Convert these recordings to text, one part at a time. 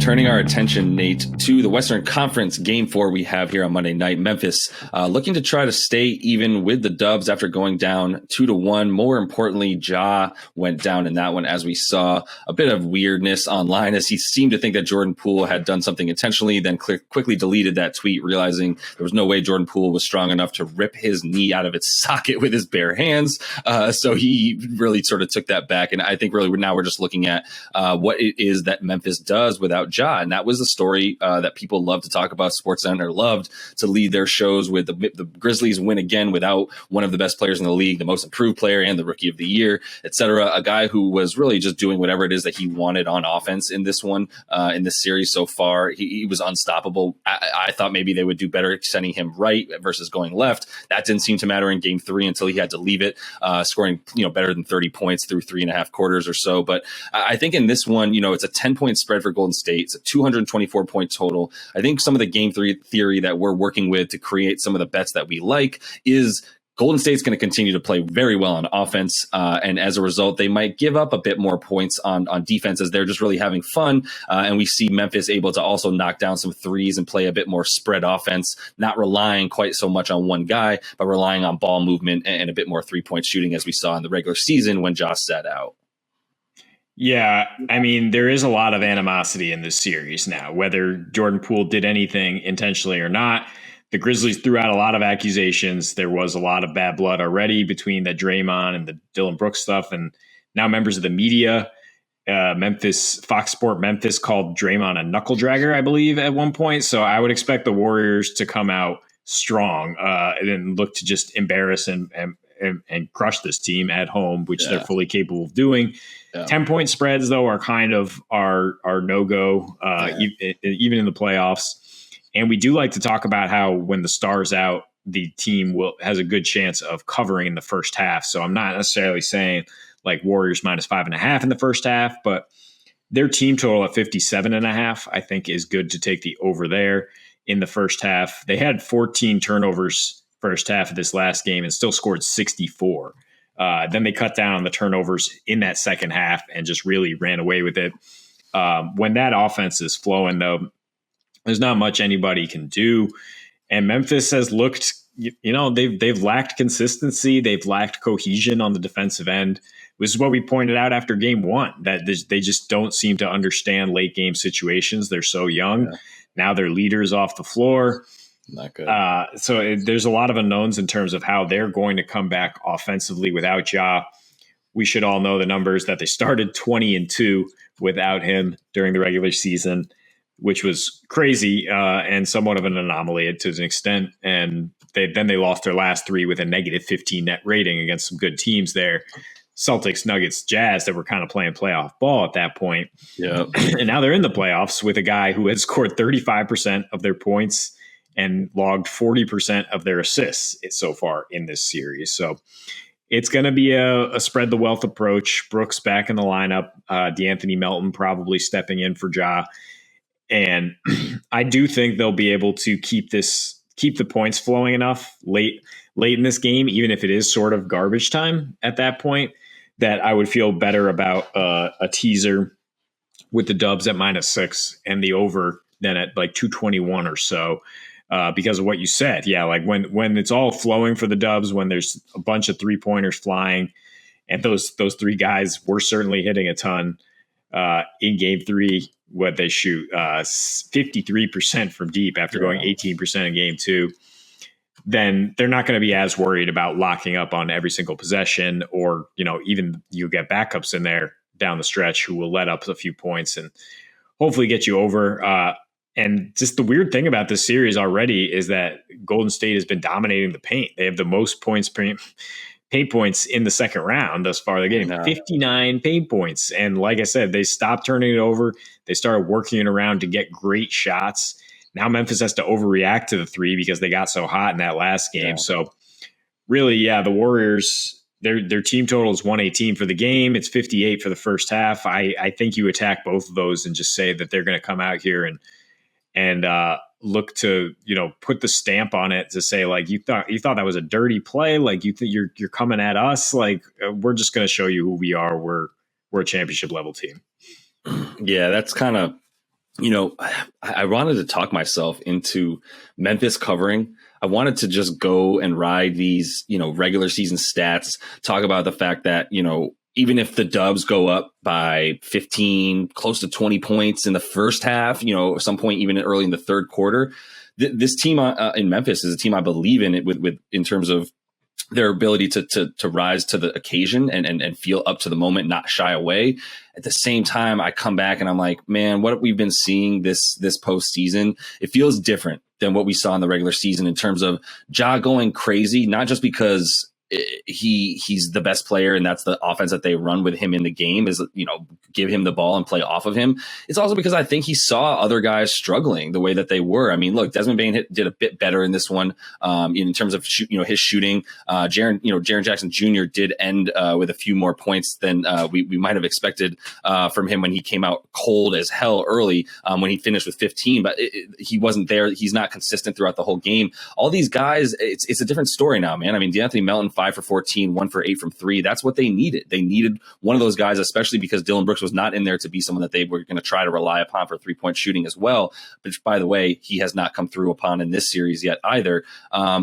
Turning our attention, Nate, to the Western Conference Game 4 we have here on Monday night. Memphis looking to try to stay even with the Dubs after going down 2-1. More importantly, Ja went down in that one, as we saw a bit of weirdness online as he seemed to think that Jordan Poole had done something intentionally, then quickly deleted that tweet, realizing there was no way Jordan Poole was strong enough to rip his knee out of its socket with his bare hands. So he really sort of took that back. And I think really now we're just looking at what it is that Memphis does without Ja. And that was the story that people love to talk about. SportsCenter loved to lead their shows with the Grizzlies win again without one of the best players in the league, the most improved player and the rookie of the year, etc. A guy who was really just doing whatever it is that he wanted on offense in this one, in this series so far. He was unstoppable. I thought maybe they would do better sending him right versus going left. That didn't seem to matter in game 3 until he had to leave it, scoring better than 30 points through 3.5 quarters or so. But I think in this one, it's a 10-point spread for Golden State. It's a 224-point total. I think some of the game 3 theory that we're working with to create some of the bets that we like is Golden State's going to continue to play very well on offense, and as a result, they might give up a bit more points on defense as they're just really having fun. And we see Memphis able to also knock down some threes and play a bit more spread offense, not relying quite so much on one guy, but relying on ball movement and a bit more three-point shooting as we saw in the regular season when Josh sat out. Yeah, I mean, there is a lot of animosity in this series now, whether Jordan Poole did anything intentionally or not. The Grizzlies threw out a lot of accusations. There was a lot of bad blood already between the Draymond and the Dylan Brooks stuff. And now members of the media, Fox Sport Memphis called Draymond a knuckle dragger, I believe, at one point. So I would expect the Warriors to come out strong and look to just embarrass and crush this team at home, which they're fully capable of doing. 10-point spreads, though, are kind of our no-go, even in the playoffs. And we do like to talk about how when the star's out, the team has a good chance of covering in the first half. So I'm not necessarily saying like Warriors -5.5 in the first half, but their team total at 57.5, I think, is good to take the over there in the first half. They had 14 turnovers first half of this last game and still scored 64. Then they cut down on the turnovers in that second half and just really ran away with it. When that offense is flowing, though, there's not much anybody can do. And Memphis has looked, they've lacked consistency. They've lacked cohesion on the defensive end. This is what we pointed out after game 1, that they just don't seem to understand late game situations. They're so young. Yeah. Now their leader's off the floor. Not good. So there's a lot of unknowns in terms of how they're going to come back offensively without Ja. We should all know the numbers that they started 20-2 without him during the regular season, which was crazy and somewhat of an anomaly to an extent. And they lost their last 3 with a -15 net rating against some good teams there. Celtics, Nuggets, Jazz that were kind of playing playoff ball at that point. Yeah. And now they're in the playoffs with a guy who has scored 35% of their points and logged 40% of their assists so far in this series. So it's going to be a spread the wealth approach. Brooks back in the lineup, DeAnthony Melton probably stepping in for Ja. And I do think they'll be able to keep the points flowing enough late in this game, even if it is sort of garbage time at that point, that I would feel better about a teaser with the Dubs at -6 and the over than at like 221 or so. Because of what you said. Yeah, like when it's all flowing for the Dubs, when there's a bunch of three-pointers flying, and those 3 guys were certainly hitting a ton in game 3, what they shoot 53% from deep after going 18% in game 2, then they're not going to be as worried about locking up on every single possession, or even you get backups in there down the stretch who will let up a few points and hopefully get you over. And just the weird thing about this series already is that Golden State has been dominating the paint. They have the most paint points in the second round thus far. They're getting 59 paint points. And like I said, they stopped turning it over. They started working it around to get great shots. Now Memphis has to overreact to the 3 because they got so hot in that last game. Yeah. So really, the Warriors, their team total is 118 for the game. It's 58 for the first half. I think you attack both of those and just say that they're going to come out here and look to put the stamp on it to say like you thought that was a dirty play, like you're coming at us, like we're just going to show you who we are. We're a championship level team. Yeah, that's kind of I wanted to talk myself into Memphis covering. I wanted to just go and ride these, regular season stats, talk about the fact that, even if the Dubs go up by 15, close to 20 points in the first half, at some point even early in the third quarter, this team in Memphis is a team I believe in it with in terms of their ability to rise to the occasion and feel up to the moment, not shy away. At the same time, I come back and I'm like, man, what we've been seeing this postseason, it feels different than what we saw in the regular season in terms of Ja going crazy, not just because he's the best player and that's the offense that they run with him in the game is, give him the ball and play off of him. It's also because I think he saw other guys struggling the way that they were. I mean, look, Desmond Bane did a bit better in this one in terms of his shooting. Jaren Jackson Jr. did end with a few more points than we might have expected from him when he came out cold as hell early when he finished with 15, but he wasn't there. He's not consistent throughout the whole game. All these guys, it's a different story now, man. I mean, DeAnthony Melton, 5 for 14, 1 for 8 from 3. That's what they needed. They needed one of those guys, especially because Dylan Brooks was not in there to be someone that they were going to try to rely upon for 3-point shooting as well. Which, by the way, he has not come through upon in this series yet either. I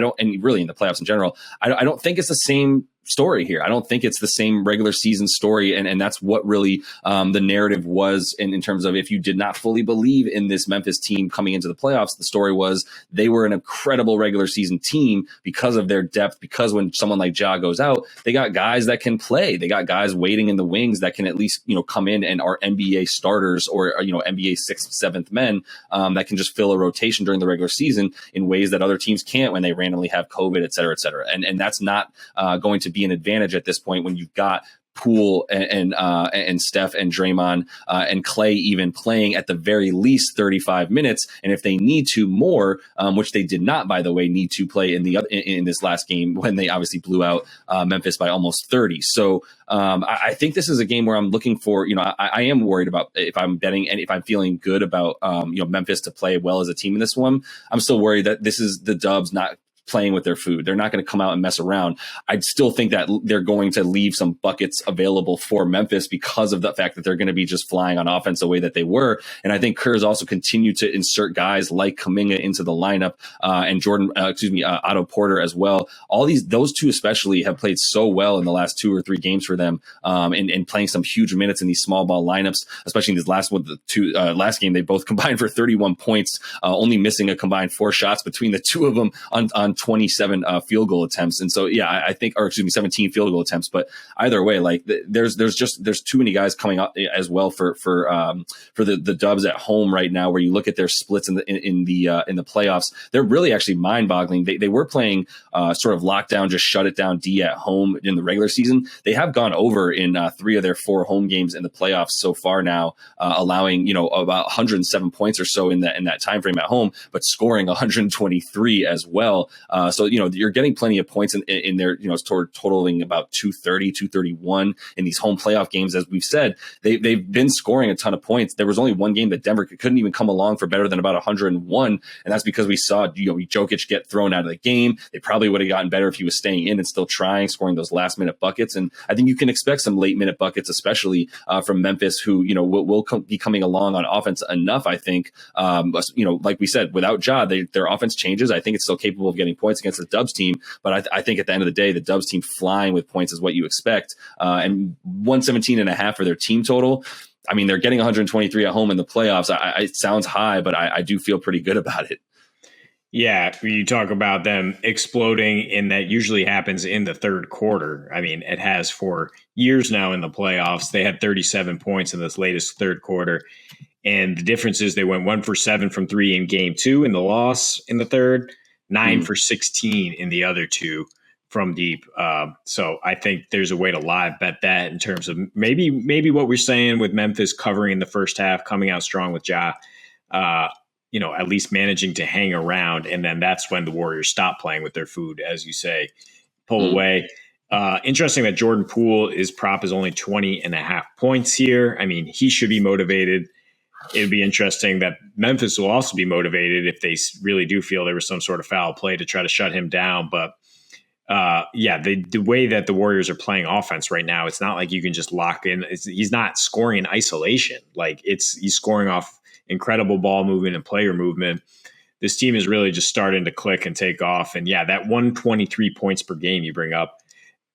don't, and really in the playoffs in general, I don't think it's the same story here. I don't think it's the same regular season story. And that's what really the narrative was in terms of if you did not fully believe in this Memphis team coming into the playoffs, the story was they were an incredible regular season team because of their depth, because when someone like Ja goes out, they got guys that can play. They got guys waiting in the wings that can at least, come in and are NBA starters or, NBA 6th, 7th men that can just fill a rotation during the regular season in ways that other teams can't when they randomly have COVID, et cetera, et cetera. And that's not going to be an advantage at this point when you've got Poole and Steph and Draymond and Clay even playing at the very least 35 minutes, and if they need to more, which they did not, by the way, need to play in this last game when they obviously blew out Memphis by almost 30. So I think this is a game where I'm looking for, I am worried about if I'm betting and if I'm feeling good about Memphis to play well as a team in this one. I'm still worried that this is the Dubs not playing with their food. They're not going to come out and mess around. I'd still think that they're going to leave some buckets available for Memphis because of the fact that they're going to be just flying on offense the way that they were. And I think Kerr's also continued to insert guys like Kuminga into the lineup and Otto Porter as well. Those two especially have played so well in the last 2 or 3 games for them and playing some huge minutes in these small ball lineups, especially in this last last game. They both combined for 31 points, only missing a combined 4 shots between the two of them on 27 field goal attempts. And so, yeah, I think, 17 field goal attempts. But either way, like there's too many guys coming up as well for the Dubs at home right now. Where you look at their splits in the playoffs, they're really actually mind boggling. They were playing sort of lockdown, just shut it down D at home in the regular season. They have gone over in 3 of their 4 home games in the playoffs so far now, allowing about 107 points or so in that time frame at home, but scoring 123 as well. So, you're getting plenty of points in there, totaling about 230, 231 in these home playoff games. As we've said, they've been scoring a ton of points. There was only one game that Denver couldn't even come along for better than about 101. And that's because we saw, Jokic get thrown out of the game. They probably would have gotten better if he was staying in and still scoring those last minute buckets. And I think you can expect some late minute buckets, especially from Memphis, who, will be coming along on offense enough. I think, like we said, without Ja, their offense changes. I think it's still capable of getting points against the Dubs team, but I think at the end of the day, the Dubs team flying with points is what you expect. And 117.5 for their team total. I mean, they're getting 123 at home in the playoffs. It sounds high, but I do feel pretty good about it. Yeah, you talk about them exploding, and that usually happens in the third quarter. I mean, it has for years now in the playoffs. They had 37 points in this latest third quarter. And the difference is they went 1 for 7 from 3 in game 2 in the loss in the third, 9 for 16 in the other 2 from deep. So I think there's a way to live bet that in terms of maybe what we're saying with Memphis covering in the first half, coming out strong with Ja, at least managing to hang around. And then that's when the Warriors stop playing with their food, as you say, pull away. Interesting that Jordan Poole's prop is only 20.5 points here. I mean, he should be motivated. It'd be interesting that Memphis will also be motivated if they really do feel there was some sort of foul play to try to shut him down. But the way that the Warriors are playing offense right now, it's not like you can just lock in. He's not scoring in isolation. Like he's scoring off incredible ball movement and player movement. This team is really just starting to click and take off. And yeah, that 123 points per game you bring up,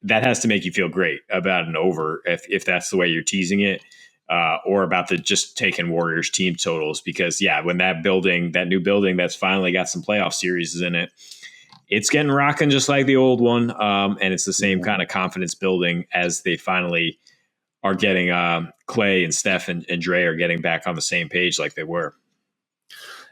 that has to make you feel great about an over if that's the way you're teasing it, or about the just taking Warriors team totals. Because yeah, when that new building that's finally got some playoff series in it, it's getting rocking just like the old one. And it's the same kind of confidence building as they finally are getting Clay and Steph and Dre are getting back on the same page like they were.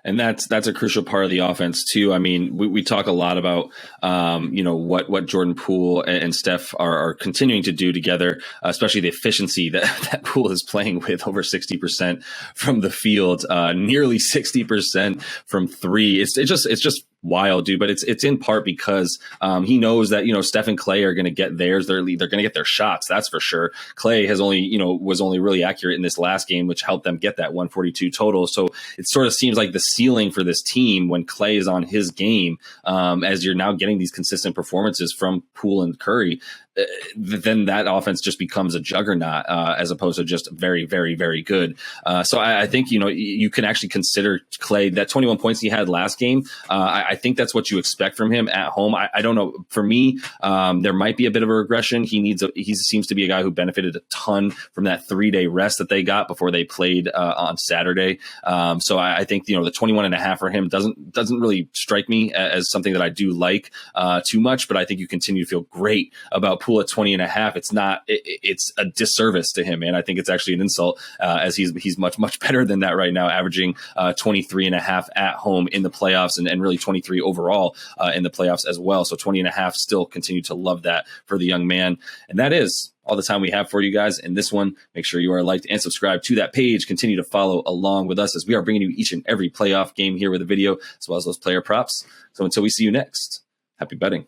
And that's a crucial part of the offense too. I mean, we talk a lot about what Jordan Poole and Steph are continuing to do together, especially the efficiency that Poole is playing with, over 60% from the field, nearly 60% from three. It's just wild, dude. But it's in part because he knows that Steph and Clay are going to get theirs. They're going to get their shots. That's for sure. Clay was only really accurate in this last game, which helped them get that 142 total. So it sort of seems like the ceiling for this team when Clay is on his game, as you're now getting these consistent performances from Poole and Curry, then that offense just becomes a juggernaut, as opposed to just very, very, very good. So I think, you can actually consider Clay, that 21 points he had last game. I think that's what you expect from him at home. I don't know. For me, there might be a bit of a regression. He seems to be a guy who benefited a ton from that 3-day rest that they got before they played on Saturday. So I think, the 21.5 for him doesn't really strike me as something that I do like too much, but I think you continue to feel great about Poole at 20.5. It's a disservice to him, man. I think it's actually an insult, as he's much, much better than that right now, averaging 23.5 at home in the playoffs, and really 23 overall in the playoffs as well. So 20.5, still continue to love that for the young man. And that is all the time we have for you guys in this one. Make sure you are liked and subscribed to that page. Continue to follow along with us as we are bringing you each and every playoff game here with a video, as well as those player props. So until we see you next, happy betting.